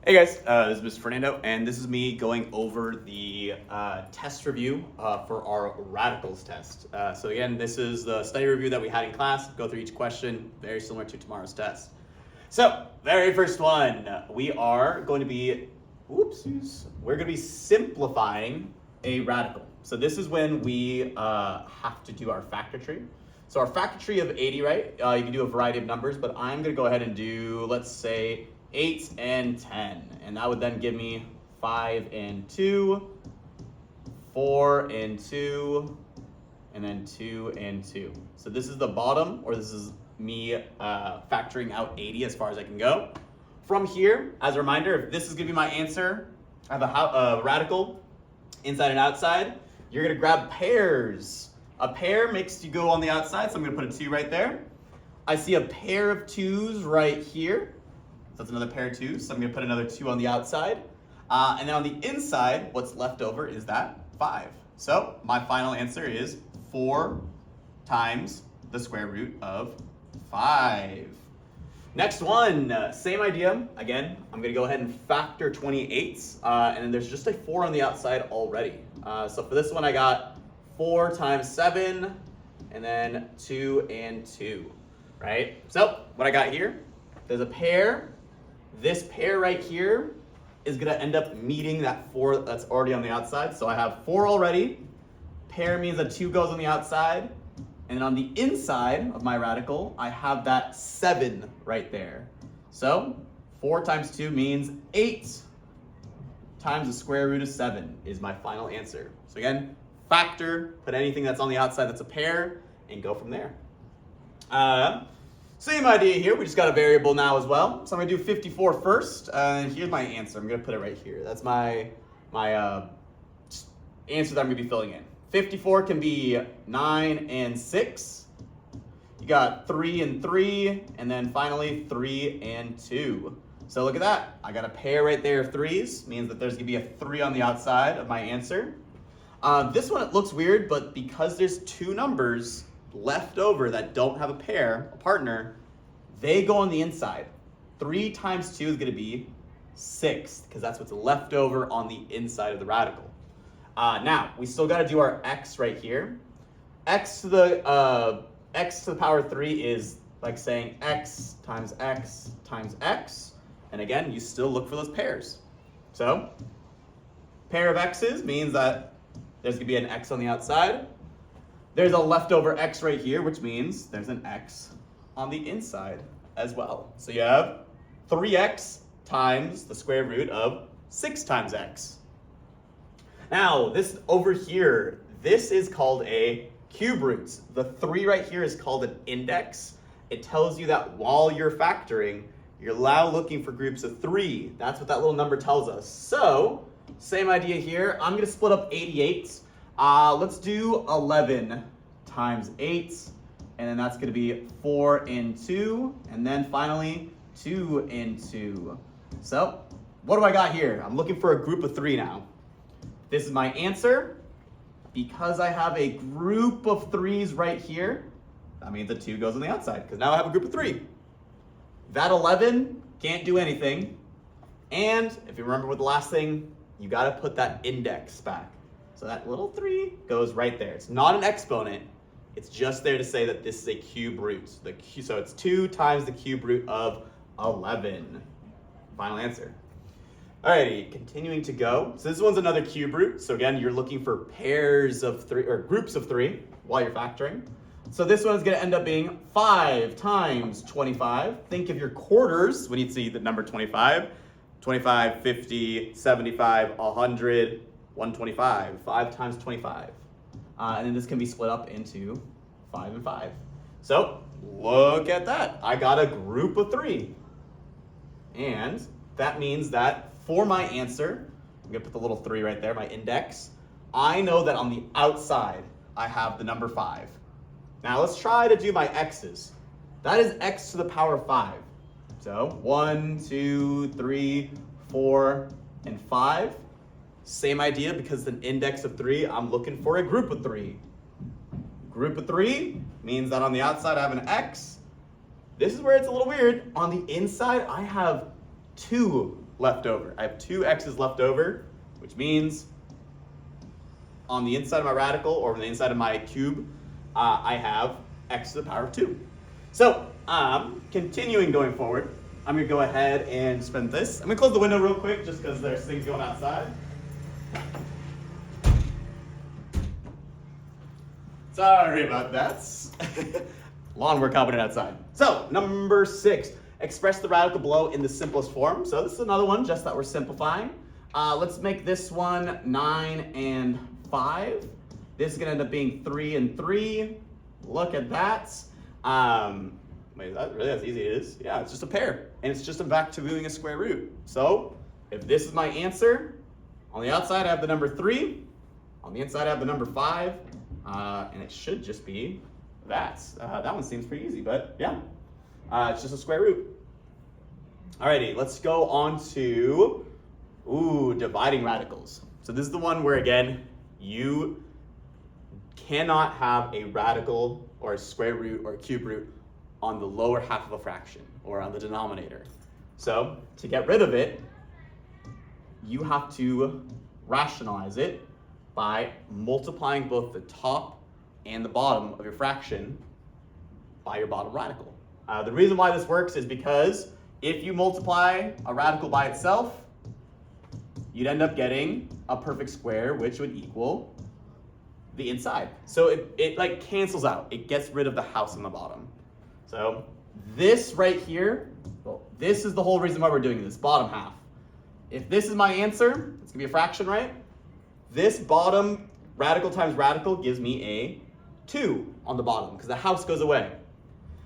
Hey guys, this is Mr. Fernando, and this is me going over the test review for our radicals test. So again, this is the study review that we had in class. Go through each question, very similar to tomorrow's test. So, very first one, we are going to be, we're going to be simplifying a radical. So this is when we have to do our factor tree. So our factor tree of 80, right? You can do a variety of numbers, but I'm going to go ahead and do, let's say, 8 and 10, and that would then give me 5 and 2, 4 and 2, and then 2 and 2. So this is the bottom, or this is me factoring out 80 as far as I can go. From here, as a reminder, if this is gonna be my answer, I have a radical inside and outside. You're gonna grab pairs. A pair makes you go on the outside, so I'm gonna put a 2 right there. I see a pair of 2s right here. So that's another pair of 2s, so I'm going to put another 2 on the outside. And then on the inside, what's left over is that 5. So my final answer is 4 times the square root of 5. Next one, same idea. Again, I'm going to go ahead and factor 28s, and then there's just a 4 on the outside already. So for this one, I got 4 times 7, and then 2 and 2, right? So what I got here, there's a pair. This pair right here is gonna end up meeting that 4 that's already on the outside. So I have 4 already. Pair means that 2 goes on the outside. And then on the inside of my radical, I have that 7 right there. So 4 times 2 means 8 times the square root of 7 is my final answer. So again, factor, put anything that's on the outside that's a pair, and go from there. Same idea here, we just got a variable now as well. So I'm gonna do 54 first, and here's my answer. I'm gonna put it right here. That's my answer that I'm gonna be filling in. 54 can be 9 and 6. You got 3 and 3, and then finally 3 and 2. So look at that. I got a pair right there of 3s, means that there's gonna be a 3 on the outside of my answer. This one, it looks weird, but because there's 2 numbers left over that don't have a pair, a partner, they go on the inside. 3 times 2 is going to be 6, because that's what's left over on the inside of the radical. Now, we still got to do our x right here. X to the power 3 is like saying x times x times x. And again, you still look for those pairs. So, pair of x's means that there's going to be an x on the outside. There's a leftover x right here, which means there's an x on the inside as well. So you have 3x times the square root of 6 times x. Now, this over here, this is called a cube root. The 3 right here is called an index. It tells you that while you're factoring, you're now looking for groups of 3. That's what that little number tells us. So, same idea here. I'm going to split up 88. Let's do 11 times 8, and then that's going to be 4 and 2, and then finally 2 and 2. So, what do I got here? I'm looking for a group of 3 now. This is my answer. Because I have a group of 3s right here, that means the 2 goes on the outside, because now I have a group of 3. That 11 can't do anything, and if you remember with the last thing, you got to put that index back. So that little 3 goes right there. It's not an exponent. It's just there to say that this is a cube root. So it's 2 times the cube root of 11. Final answer. Alrighty, continuing to go. So this one's another cube root. So again, you're looking for pairs of 3 or groups of 3 while you're factoring. So this one's going to end up being 5 times 25. Think of your quarters when you see the number 25. 25, 50, 75, 100. 125, 5 times 25. And then this can be split up into 5 and 5. So look at that. I got a group of 3. And that means that for my answer, I'm going to put the little 3 right there, my index. I know that on the outside, I have the number 5. Now let's try to do my x's. That is x to the power 5. So 1, 2, 3, 4, and 5. Same idea, because an index of 3, I'm looking for a group of 3. Group of 3 means that on the outside I have an x. This is where it's a little weird. On the inside, I have 2 left over. I have 2 x's left over, which means on the inside of my radical, or on the inside of my cube, I have x to the power of 2. So, continuing going forward, I'm going to go ahead and spend this. I'm going to close the window real quick just because there's things going outside. Sorry about that. Lawnmower happening outside. So, number 6, express the radical below in the simplest form. So this is another one just that we're simplifying. Let's make this one 9 and 5. This is going to end up being 3 and 3. Look at that. Wait, is that really as easy as it is? Yeah, it's just a pair. And it's just back to doing a square root. So if this is my answer, on the outside I have the number 3. On the inside I have the number 5. And it should just be that. That one seems pretty easy, but yeah. It's just a square root. Alrighty, let's go on to dividing radicals. So this is the one where, again, you cannot have a radical or a square root or a cube root on the lower half of a fraction or on the denominator. So to get rid of it, you have to rationalize it by multiplying both the top and the bottom of your fraction by your bottom radical. The reason why this works is because if you multiply a radical by itself, you'd end up getting a perfect square, which would equal the inside. So it like cancels out. It gets rid of the house on the bottom. So this right here, well, this is the whole reason why we're doing this, bottom half. If this is my answer, it's gonna be a fraction, right? This bottom radical times radical gives me a 2 on the bottom because the house goes away.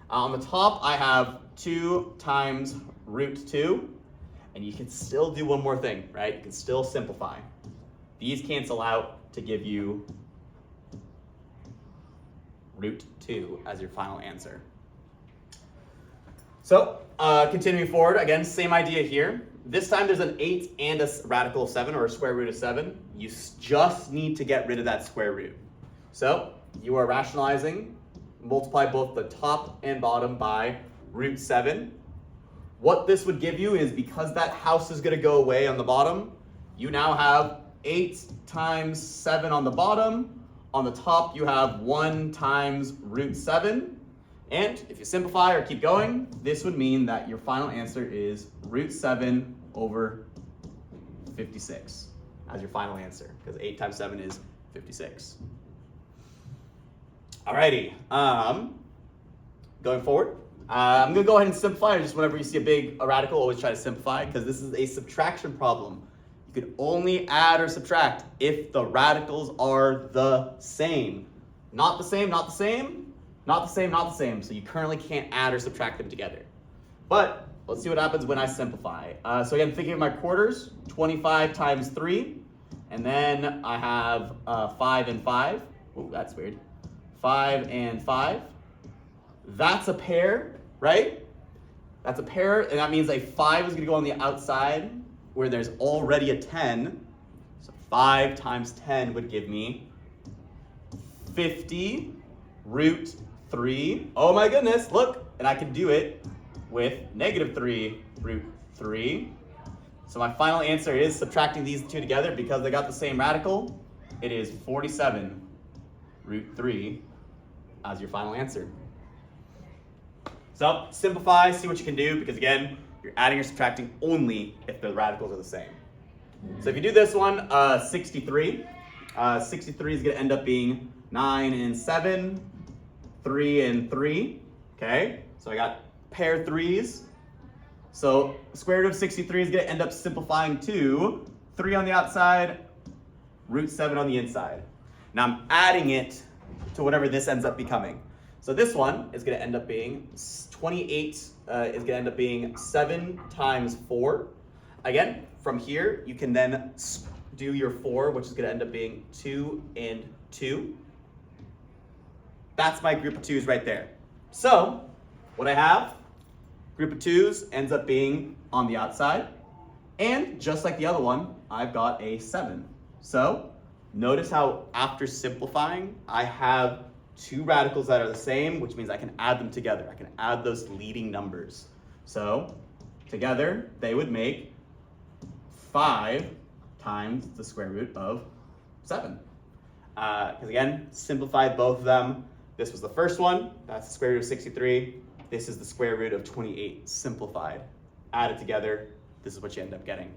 On the top, I have 2 times root 2, and you can still do one more thing, right? You can still simplify. These cancel out to give you root 2 as your final answer. So, continuing forward, again, same idea here. This time there's an 8 and a radical of 7, or a square root of 7. You just need to get rid of that square root. So, you are rationalizing, multiply both the top and bottom by root 7. What this would give you is, because that house is going to go away on the bottom, you now have 8 times 7 on the bottom. On the top, you have 1 times root 7. And if you simplify or keep going, this would mean that your final answer is root 7 over 56 as your final answer, because 8 times 7 is 56. Alrighty, going forward, I'm going to go ahead and simplify. Just whenever you see a radical, always try to simplify, because this is a subtraction problem. You can only add or subtract if the radicals are the same. Not the same, not the same, not the same, not the same. So you currently can't add or subtract them together. But let's see what happens when I simplify. So again, thinking of my quarters, 25 times 3. And then I have 5 and 5. Oh, that's weird. 5 and 5. That's a pair, right? That's a pair, and that means a 5 is going to go on the outside where there's already a 10. So 5 times 10 would give me 50 root 3. Oh my goodness, look, and I can do it with negative 3 root 3. So my final answer is, subtracting these two together because they got the same radical, it is 47 root 3 as your final answer. So simplify, see what you can do, because again, you're adding or subtracting only if the radicals are the same. So if you do this one, 63. 63 is going to end up being 9 and 7, 3 and 3. Okay, so I got pair 3s. So square root of 63 is going to end up simplifying to 3 on the outside, root 7 on the inside. Now I'm adding it to whatever this ends up becoming. So this one is going to end up being 28, is going to end up being 7 times 4. Again, from here, you can then do your 4, which is going to end up being 2 and 2. That's my group of 2's right there. So what I have, group of 2's ends up being on the outside. And just like the other one, I've got a 7. So notice how after simplifying, I have 2 radicals that are the same, which means I can add them together. I can add those leading numbers. So together, they would make 5 times the square root of 7. Because again, simplified both of them. This was the first one, that's the square root of 63. This is the square root of 28, simplified. Add it together, this is what you end up getting.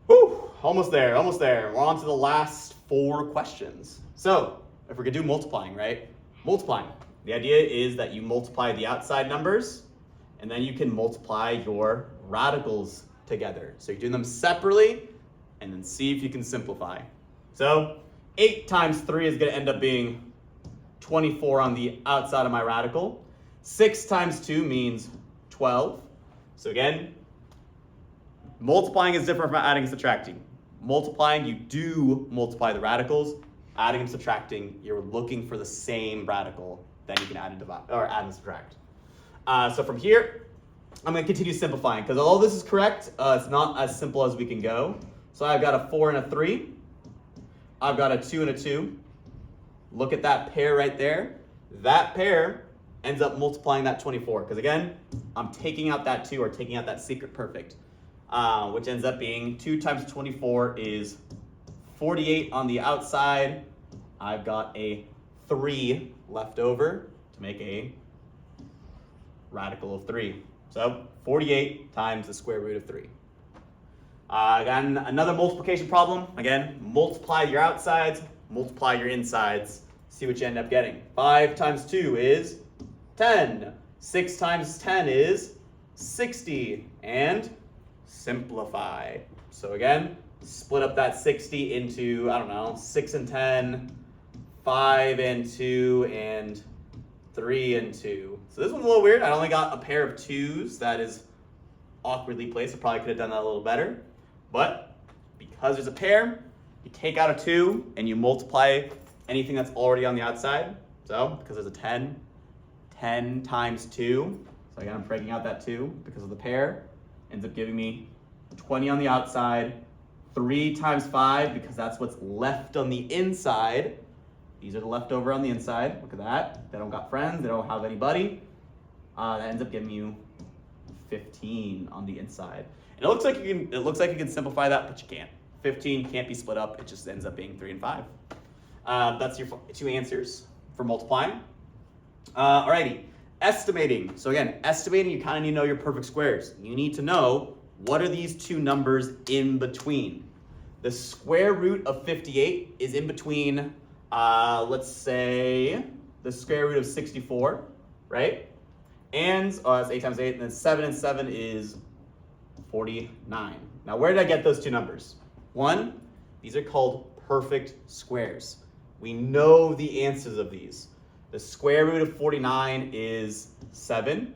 Whew, almost there, almost there. We're on to the last 4 questions. So, if we're gonna do multiplying, right? Multiplying. The idea is that you multiply the outside numbers, and then you can multiply your radicals together. So you're doing them separately, and then see if you can simplify. So 8 times 3 is going to end up being 24 on the outside of my radical. 6 times 2 means 12. So again, multiplying is different from adding and subtracting. Multiplying, you do multiply the radicals. Adding and subtracting, you're looking for the same radical that you can add and divide, or add and subtract. So from here, I'm going to continue simplifying because although this is correct, it's not as simple as we can go. So I've got a 4 and a 3. I've got a 2 and a 2. Look at that pair right there. That pair ends up multiplying that 24 because again, I'm taking out that 2 or taking out that secret perfect, which ends up being 2 times 24 is 48 on the outside. I've got a 3 left over to make a radical of 3. So 48 times the square root of 3. Again, another multiplication problem. Again, multiply your outsides, multiply your insides. See what you end up getting. 5 times 2 is 10. 6 times 10 is 60. And simplify. So again, split up that 60 into, I don't know, 6 and 10, 5 and 2, and 3 and 2. So this one's a little weird. I only got a pair of 2s. That is awkwardly placed. I probably could have done that a little better. But because there's a pair, you take out a 2 and you multiply anything that's already on the outside. So because there's a 10, 10 times 2. So again, I'm breaking out that 2 because of the pair. Ends up giving me 20 on the outside. 3 times 5 because that's what's left on the inside. These are the leftover on the inside. Look at that. They don't got friends. They don't have anybody. That ends up giving you 15 on the inside. And it looks like you can simplify that, but you can't. 15 can't be split up. It just ends up being 3 and 5. That's your 2 answers for multiplying. Alrighty, estimating. So again, estimating, you kind of need to know your perfect squares. You need to know what are these 2 numbers in between. The square root of 58 is in between, let's say, the square root of 64, right? And that's 8 times 8, and then 7 and 7 is 49. Now, where did I get those 2 numbers? 1, these are called perfect squares. We know the answers of these. The square root of 49 is 7.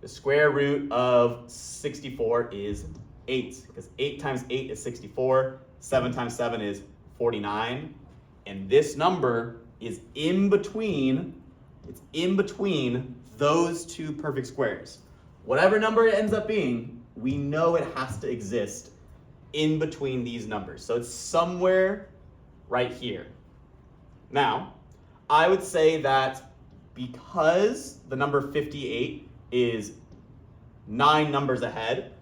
The square root of 64 is 8, because 8 times 8 is 64. 7 times 7 is 49. And this number is in between, it's in between those 2 perfect squares. Whatever number it ends up being, we know it has to exist in between these numbers. So it's somewhere right here. Now, I would say that because the number 58 is 9 numbers ahead,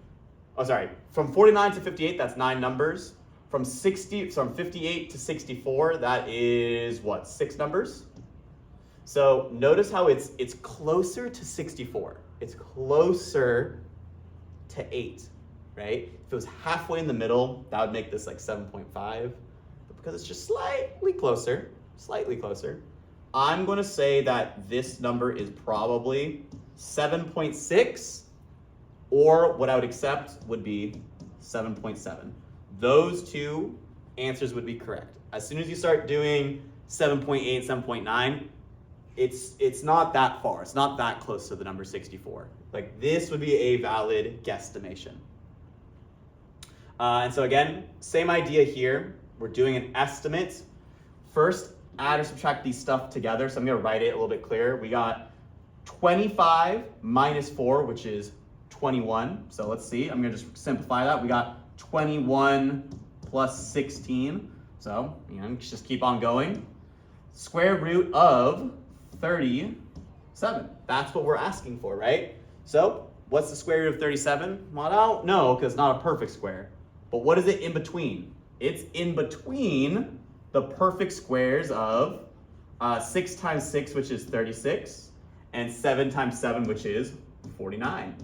from 49 to 58, that's 9 numbers. From 58 to 64, that is what, 6 numbers? So notice how it's closer to 64. It's closer to 8, right? If it was halfway in the middle, that would make this like 7.5. But because it's just slightly closer, I'm going to say that this number is probably 7.6, or what I would accept would be 7.7. Those 2 answers would be correct. As soon as you start doing 7.8, 7.9, it's not that far. It's not that close to the number 64. Like, this would be a valid guesstimation. And so again, same idea here. We're doing an estimate. First, add or subtract these stuff together. So I'm going to write it a little bit clearer. We got 25 minus 4, which is 21. So let's see. I'm going to just simplify that. We got 21 plus 16. So, just keep on going. Square root of 37. That's what we're asking for, right? So, what's the square root of 37? Well, I don't know because it's not a perfect square. But what is it in between? It's in between the perfect squares of 6 times 6, which is 36, and 7 times 7, which is 49.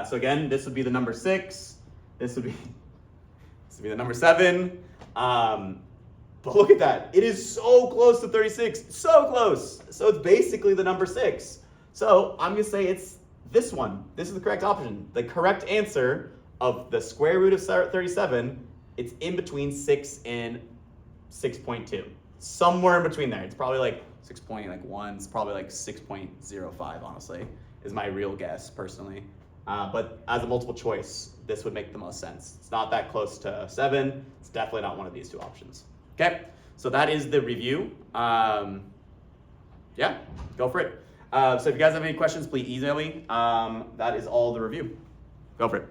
So again, this would be the number 6. This would be the number 7. But look at that. It is so close to 36. So close. So it's basically the number 6. So I'm going to say it's this one. This is the correct option. The correct answer of the square root of 37, it's in between 6 and 6.2. Somewhere in between there. It's probably like 6.1. It's probably like 6.05, honestly, is my real guess, personally. But as a multiple choice, this would make the most sense. It's not that close to 7. It's definitely not one of these two options. Okay, so that is the review. Yeah, go for it. So if you guys have any questions, please email me. That is all the review. Go for it.